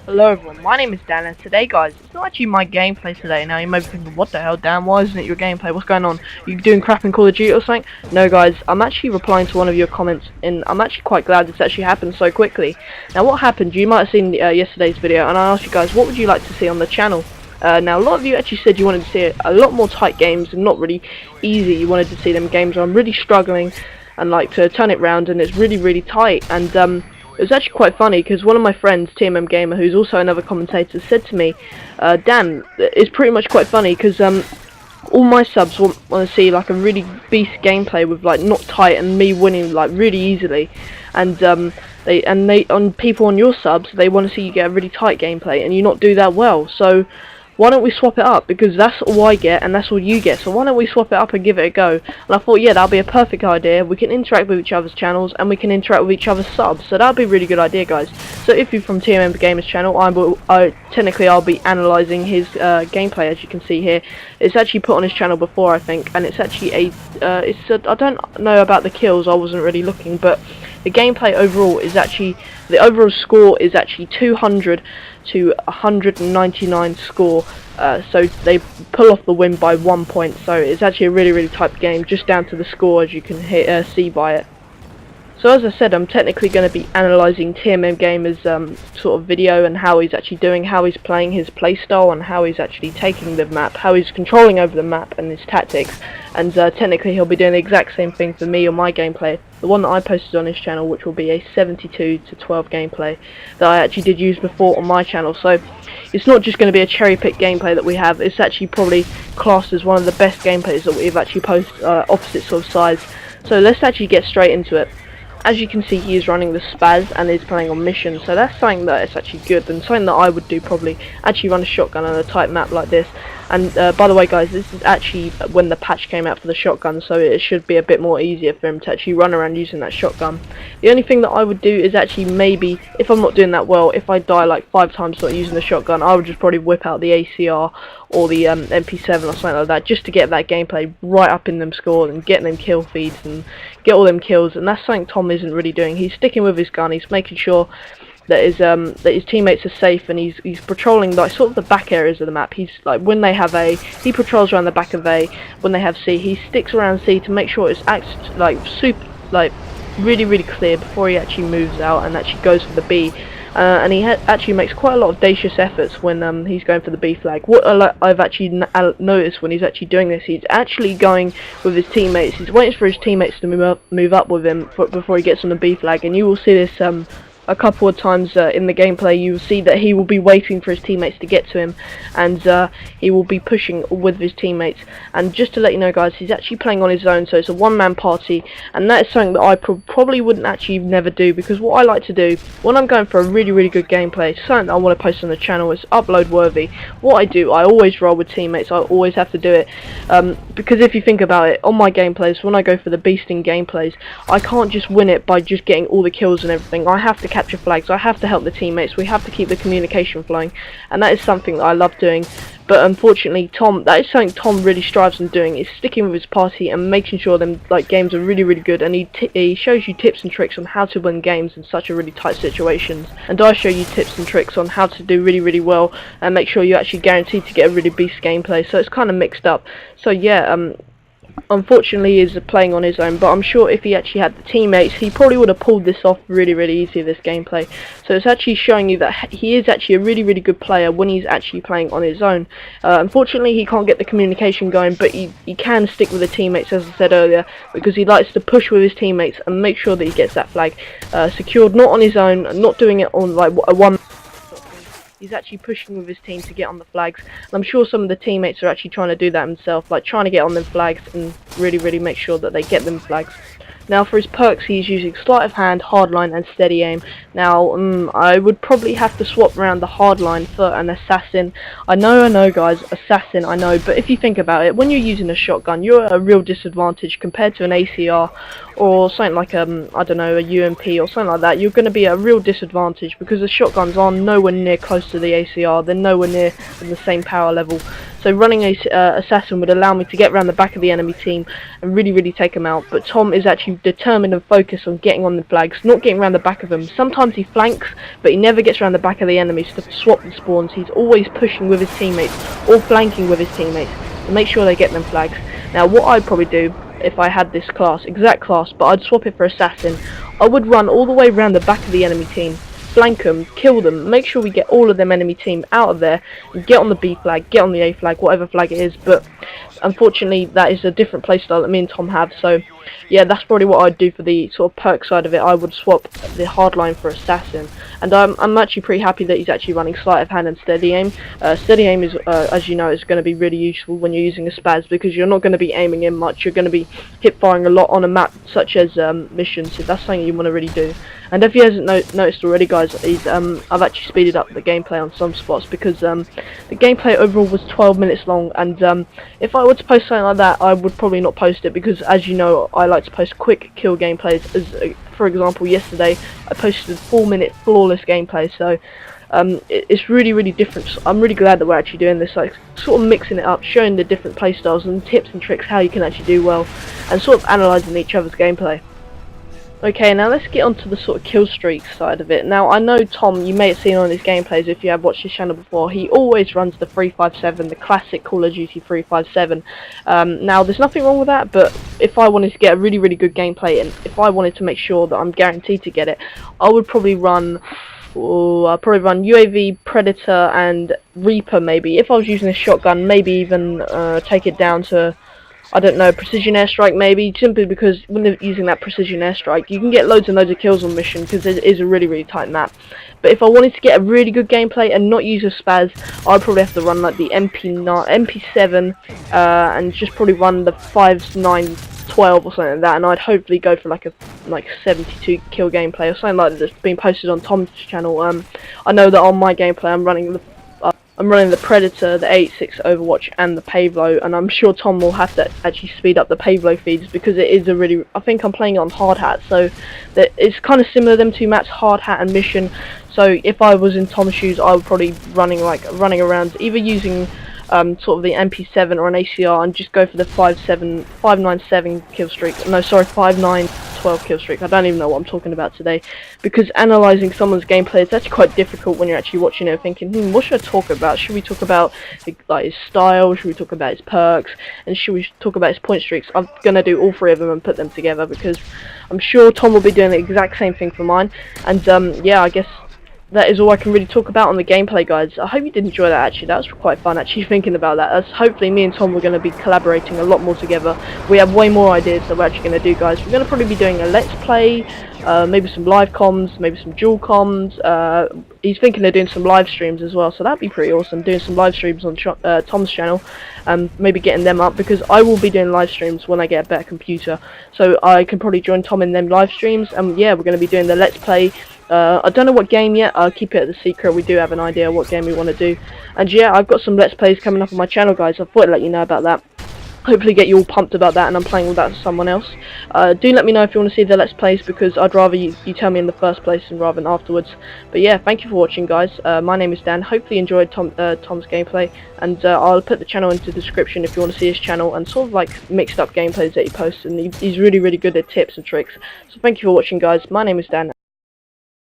Hello everyone, my name is Dan, and today guys, it's not actually my gameplay today. Now you may be thinking, what the hell Dan, why isn't it your gameplay, what's going on? You doing crap in Call of Duty or something? No guys, I'm actually replying to one of your comments, and I'm actually quite glad this actually happened so quickly. Now what happened, you might have seen yesterday's video, and I asked you guys, what would you like to see on the channel? Now a lot of you actually said you wanted to see a lot more tight games, and not really easy. You wanted to see them games where I'm really struggling, and like to turn it round, and it's really tight, and it was actually quite funny because one of my friends, TMMgamer, who's also another commentator, said to me, Dan, it's pretty much quite funny because all my subs want to see like a really beast gameplay with like not tight and me winning like really easily, and on people on your subs they want to see you get a really tight gameplay and you not do that well. So why don't we swap it up, because that's all I get and that's all you get, so why don't we swap it up and give it a go? And I thought, yeah, that'll be a perfect idea. We can interact with each other's channels and we can interact with each other's subs, so that'll be a really good idea guys. So if you're from TMMgamer's channel, technically I'll be analysing his gameplay. As you can see here, it's actually put on his channel before I think, and it's actually I don't know about the kills, I wasn't really looking, but the gameplay overall is actually, the overall score is actually 200 to 199 score, so they pull off the win by 1 point, so it's actually a really tight game, just down to the score as you can see by it. So as I said, I'm technically going to be analysing TMMgamer's sort of video and how he's actually doing, how he's playing his playstyle, and how he's actually taking the map, how he's controlling over the map and his tactics. And technically he'll be doing the exact same thing for me on my gameplay, the one that I posted on his channel, which will be a 72 to 12 gameplay that I actually did use before on my channel. So it's not just going to be a cherry pick gameplay that we have, it's actually probably classed as one of the best gameplays that we've actually posted, opposite sort of sides. So let's actually get straight into it. As you can see, he is running the Spaz and is playing on mission, so that's something that is actually good, and something that I would do probably, actually run a shotgun on a tight map like this. And by the way guys, this is actually when the patch came out for the shotgun, so it should be a bit more easier for him to actually run around using that shotgun. The only thing that I would do is actually, maybe, if I'm not doing that well, if I die like 5 times not using the shotgun, I would just probably whip out the ACR or the MP7 or something like that, just to get that gameplay right up in them scores and get them kill feeds and get all them kills. And that's something Tom isn't really doing. He's sticking with his gun, he's making sure that his teammates are safe, and he's patrolling like sort of the back areas of the map. He's like, when they have A, he patrols around the back of A. When they have C, he sticks around C to make sure it's really clear before he actually moves out and actually goes for the B. And he actually makes quite a lot of audacious efforts when he's going for the B flag. What I've actually noticed when he's actually doing this, he's actually going with his teammates. He's waiting for his teammates to move up with him before he gets on the B flag, and you will see this a couple of times in the gameplay. You will see that he will be waiting for his teammates to get to him, and he will be pushing with his teammates. And just to let you know guys, he's actually playing on his own, so it's a one-man party, and that is something that I probably wouldn't actually never do, because what I like to do when I'm going for a really good gameplay, something that I want to post on the channel, is upload worthy. What I do, I always roll with teammates. I always have to do it, because if you think about it, on my gameplays, when I go for the beasting gameplays, I can't just win it by just getting all the kills and everything. I have to capture flags, I have to help the teammates, we have to keep the communication flowing, and that is something that I love doing. But unfortunately, that is something Tom really strives on doing, is sticking with his party and making sure them like games are really good, and he shows you tips and tricks on how to win games in such a really tight situations. And I show you tips and tricks on how to do really well and make sure you're actually guaranteed to get a really beast gameplay, so it's kind of mixed up. So yeah, unfortunately he is playing on his own, but I'm sure if he actually had the teammates, he probably would have pulled this off really easy, this gameplay. So it's actually showing you that he is actually a really good player when he's actually playing on his own. Unfortunately he can't get the communication going, but he can stick with the teammates, as I said earlier, because he likes to push with his teammates and make sure that he gets that flag secured, not on his own, not doing it on like a one. He's actually pushing with his team to get on the flags, and I'm sure some of the teammates are actually trying to do that themselves, like trying to get on them flags and really make sure that they get them flags. Now for his perks, he's using sleight of hand, hardline and steady aim. Now I would probably have to swap around the hardline for an assassin. I know guys, assassin, I know, but if you think about it, when you're using a shotgun, you're at a real disadvantage compared to an ACR or something like I don't know, a UMP or something like that. You're going to be at a real disadvantage because the shotguns are nowhere near close to the ACR, they're nowhere near the same power level. so running a assassin would allow me to get around the back of the enemy team and really take them out. But Tom is actually determined and focused on getting on the flags, not getting around the back of them. Sometimes he flanks, but he never gets around the back of the enemies to swap the spawns. He's always pushing with his teammates or flanking with his teammates to make sure they get them flags. Now what I'd probably do if I had this exact class, but I'd swap it for assassin, I would run all the way around the back of the enemy team, flank them, kill them, make sure we get all of them enemy team out of there, and get on the B flag, get on the A flag, whatever flag it is. But unfortunately that is a different playstyle that me and Tom have, so yeah, that's probably what I'd do for the sort of perk side of it. I would swap the hardline for assassin, and I'm actually pretty happy that he's actually running sleight of hand and steady aim. Steady aim is, as you know, is going to be really useful when you're using a spaz, because you're not going to be aiming in much. You're going to be hip firing a lot on a map such as missions, so that's something you want to really do. And if he hasn't noticed already, guys, I've actually speeded up the gameplay on some spots, because the gameplay overall was 12 minutes long, and if I were to post something like that, I would probably not post it, because as you know, I like to post quick kill gameplays. As for example, yesterday I posted a 4-minute flawless gameplay, so it's really different. So I'm really glad that we're actually doing this, like sort of mixing it up, showing the different playstyles and tips and tricks how you can actually do well, and sort of analysing each other's gameplay. Okay, now let's get onto the sort of kill streak side of it. Now I know Tom, you may have seen on his gameplays if you have watched his channel before, he always runs the 357, the classic Call of Duty 357. Now there's nothing wrong with that, but if I wanted to get a really good gameplay, and if I wanted to make sure that I'm guaranteed to get it, I would probably run UAV, Predator and Reaper maybe. If I was using a shotgun, maybe even take it down to, I don't know, precision airstrike maybe, simply because when they're using that precision airstrike, you can get loads and loads of kills on mission, because it is a really tight map. But if I wanted to get a really good gameplay and not use a spaz, I'd probably have to run like the MP7 and just probably run the 5-9-12 or something like that, and I'd hopefully go for like a 72 kill gameplay or something like that that's been posted on Tom's channel. I know that on my gameplay I'm running the Predator, the 86 Overwatch and the Pavlo, and I'm sure Tom will have to actually speed up the Pavlo feeds, because it is I think I'm playing on hard hat, so that it's kind of similar, them two maps, hard hat and mission. So if I was in Tom's shoes, I would probably running around either using sort of the MP7 or an ACR, and just go for the 597 kill streak. No, sorry, 5912 kill streak. I don't even know what I'm talking about today, because analysing someone's gameplay is actually quite difficult when you're actually watching it, thinking, what should I talk about? Should we talk about like his style? Should we talk about his perks? And should we talk about his point streaks? I'm gonna do all three of them and put them together, because I'm sure Tom will be doing the exact same thing for mine. And yeah, I guess that is all I can really talk about on the gameplay, guys. I hope you did enjoy that. Actually, that was quite fun actually thinking about that. Hopefully me and Tom were going to be collaborating a lot more together. We have way more ideas that we're actually going to do, guys. We're going to probably be doing a let's play, maybe some live comms, maybe some dual comms. He's thinking of doing some live streams as well, so that'd be pretty awesome, doing some live streams on Tom's channel, maybe getting them up, because I will be doing live streams when I get a better computer, so I can probably join Tom in them live streams. And yeah, we're going to be doing the let's play. I don't know what game yet, I'll keep it a secret. We do have an idea what game we want to do, and yeah, I've got some let's plays coming up on my channel, guys. I thought I'd let you know about that. Hopefully get you all pumped about that, and I'm playing with that with someone else. Do let me know if you want to see the let's plays, because I'd rather you tell me in the first place rather than afterwards. But yeah, thank you for watching, guys. My name is Dan. Hopefully you enjoyed Tom's gameplay, and I'll put the channel into the description if you want to see his channel, and sort of like mixed up gameplays that he posts, and he's really good at tips and tricks. So thank you for watching, guys. My name is Dan.